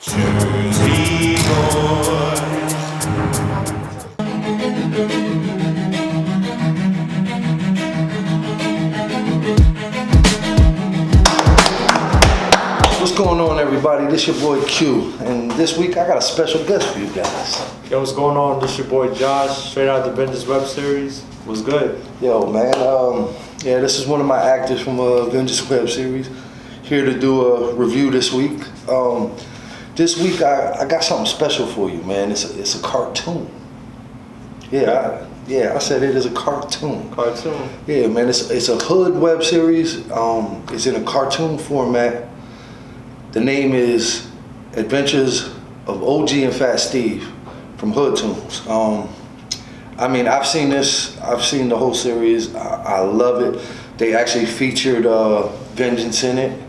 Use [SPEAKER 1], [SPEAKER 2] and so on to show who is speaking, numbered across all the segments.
[SPEAKER 1] Jersey boy.
[SPEAKER 2] What's going on, everybody? This your boy Q, and this week I got a special guest for you guys.
[SPEAKER 3] Yo, what's going on? This your boy Josh, straight out the Avengers WebSeries. What's good?
[SPEAKER 2] Yo, man, yeah, this is one of my actors from Avengers WebSeries. Here to do a review this week. This week I got something special for you, man. It's a cartoon. Yeah, I said it is a cartoon.
[SPEAKER 3] Cartoon?
[SPEAKER 2] Yeah, man, it's a Hood web series. It's in a cartoon format. The name is Adventures of OG and Fat Steve from HoodToonz. I mean, I've seen this. I've seen the whole series. I love it. They actually featured Vengeance in it,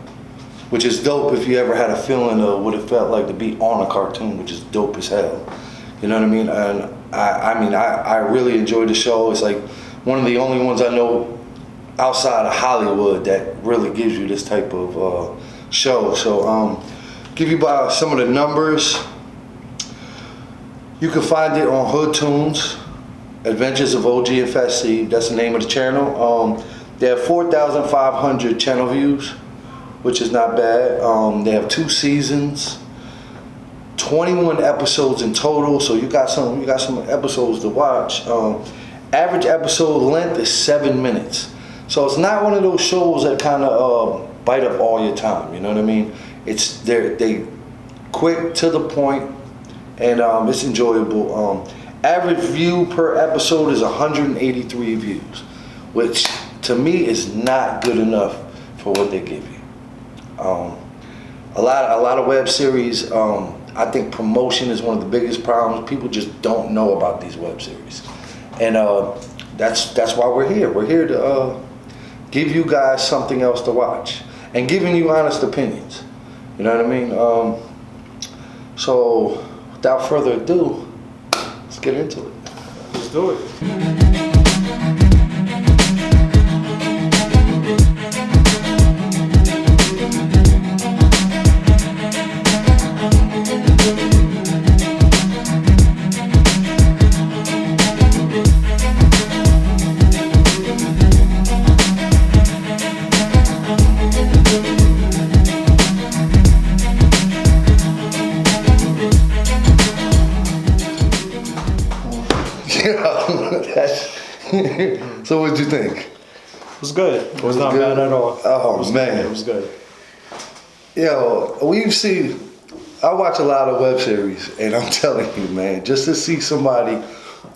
[SPEAKER 2] which is dope if you ever had a feeling of what it felt like to be on a cartoon, which is dope as hell. You know what I mean? And I really enjoyed the show. It's like one of the only ones I know outside of Hollywood that really gives you this type of show. So give you about some of the numbers. You can find it on HoodToonz, Adventures of OG and Fat Steve. That's the name of the channel. They have 4,500 channel views, which is not bad. They have 2 seasons, 21 episodes in total. So you got some episodes to watch. Average episode length is 7 minutes. So it's not one of those shows that kind of bite up all your time. You know what I mean? They quick to the point, and it's enjoyable. Average view per episode is 183 views, which to me is not good enough for what they give you. A lot of web series, I think promotion is one of the biggest problems. People just don't know about these web series, and that's why we're here. We're here to give you guys something else to watch and giving you honest opinions. You know what I mean? So without further ado, let's get into it.
[SPEAKER 3] Let's do it.
[SPEAKER 2] So what'd you think?
[SPEAKER 3] It was good. It was not bad at all.
[SPEAKER 2] Oh, man.
[SPEAKER 3] It was good.
[SPEAKER 2] Yo, I watch a lot of web series, and I'm telling you, man, just to see somebody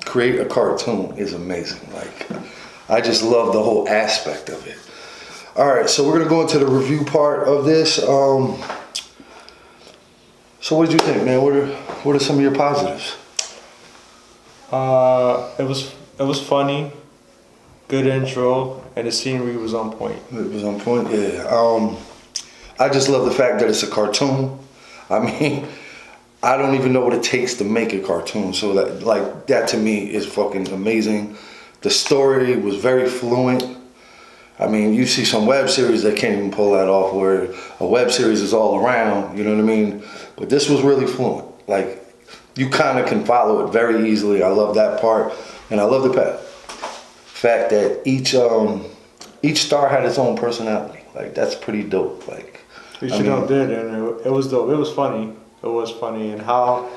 [SPEAKER 2] create a cartoon is amazing. Like, I just love the whole aspect of it. All right, so we're gonna go into the review part of this. So what did you think, man? What are some of your positives?
[SPEAKER 3] It was funny, good intro, and the scenery was on point.
[SPEAKER 2] It was on point, yeah. I just love the fact that it's a cartoon. I mean, I don't even know what it takes to make a cartoon, so that to me is fucking amazing. The story was very fluent. I mean, you see some web series that can't even pull that off, where a web series is all around, you know what I mean? But this was really fluent. Like, you kind of can follow it very easily. I love that part. And I love the fact that each star had its own personality. Like, that's pretty dope. Like,
[SPEAKER 3] We should have did, and it was dope. It was funny. It was funny, and how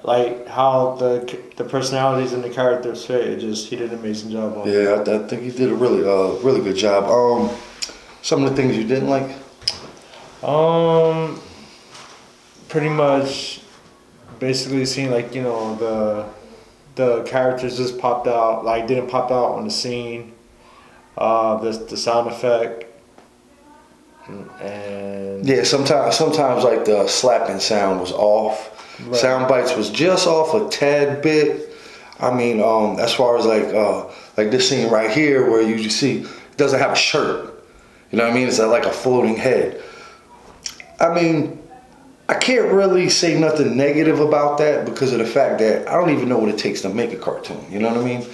[SPEAKER 3] the personalities and the characters fit. He did an amazing job on it.
[SPEAKER 2] Yeah, I think he did a really good job. Some of the things you didn't like?
[SPEAKER 3] Pretty much, basically seeing the characters just popped out, didn't pop out on the scene. The sound effect. And
[SPEAKER 2] yeah, sometimes like the slapping sound was off. Right. Sound bites was just off a tad bit. I mean, as far as like this scene right here where you see it doesn't have a shirt. You know what I mean? It's like a floating head. I mean, I can't really say nothing negative about that because of the fact that I don't even know what it takes to make a cartoon. You know what I mean?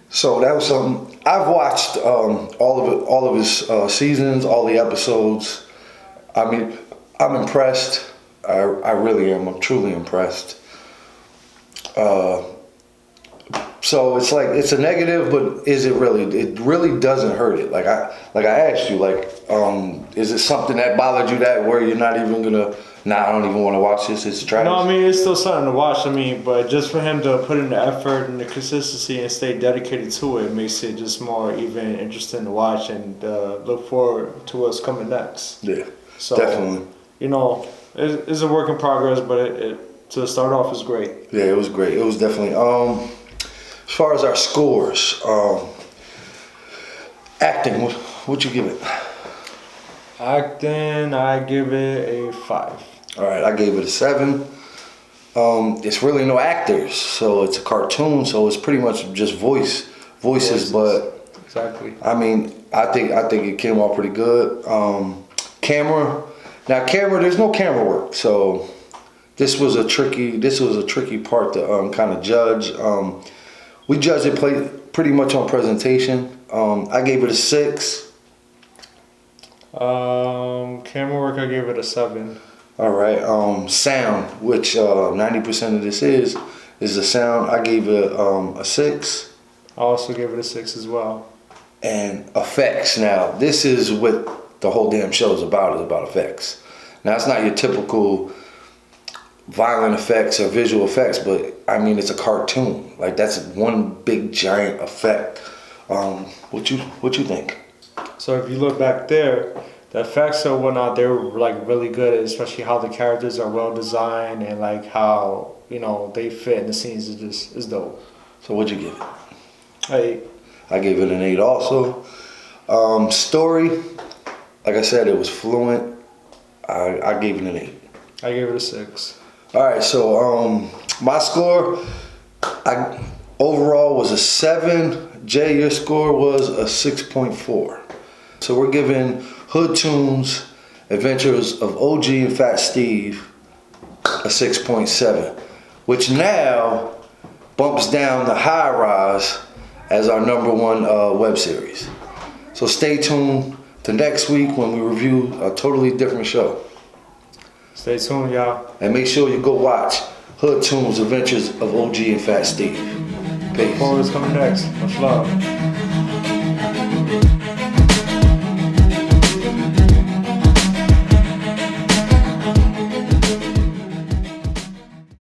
[SPEAKER 2] So that was something. I've watched all of his seasons, all the episodes. I mean, I'm impressed. I really am. I'm truly impressed. So it's like it's a negative, but is it really? It really doesn't hurt it. Like I asked you, like, is it something that bothered you that where you're not even gonna? Nah, I don't even want to watch this. It's trash.
[SPEAKER 3] No, I mean it's still something to watch. I mean, but just for him to put in the effort and the consistency and stay dedicated to it makes it just more even interesting to watch and look forward to what's coming next.
[SPEAKER 2] Yeah,
[SPEAKER 3] So,
[SPEAKER 2] definitely.
[SPEAKER 3] You know, it's a work in progress, but it to start off is great.
[SPEAKER 2] Yeah, it was great. It was definitely. As far as our scores, acting, what you give it?
[SPEAKER 3] Acting, I give it a 5.
[SPEAKER 2] All right, I gave it a 7. It's really no actors, so it's a cartoon, so it's pretty much just voices. But
[SPEAKER 3] exactly.
[SPEAKER 2] I mean, I think it came out pretty good. Camera, there's no camera work, so this was a tricky part to kind of judge. We judged it pretty much on presentation. I gave it a 6.
[SPEAKER 3] Camera work, I gave it a 7.
[SPEAKER 2] All right. Sound, which 90% of this is the sound. I gave it a 6.
[SPEAKER 3] I also gave it a 6 as well.
[SPEAKER 2] And effects. Now, this is what the whole damn show is about effects. Now, it's not your typical violent effects or visual effects, but I mean, it's a cartoon. Like, that's one big giant effect. What you think?
[SPEAKER 3] So if you look back there, the effects and whatnot, they were like really good, especially how the characters are well designed and like how, you know, they fit in the scenes is dope.
[SPEAKER 2] So what'd you give it?
[SPEAKER 3] 8.
[SPEAKER 2] I gave it an 8 also. Story, like I said, it was fluent. I gave it an 8.
[SPEAKER 3] I gave it a 6.
[SPEAKER 2] All right, so my score, overall was a 7. Jay, your score was a 6.4. So we're giving HoodToonz Adventures of OG and Fat Steve a 6.7, which now bumps down the High Rise as our #1 web series. So stay tuned to next week when we review a totally different show.
[SPEAKER 3] Stay tuned, y'all.
[SPEAKER 2] And make sure you go watch HoodToonz Adventures of OG and Fat Steve. Peace.
[SPEAKER 3] Forward's coming next. Much love.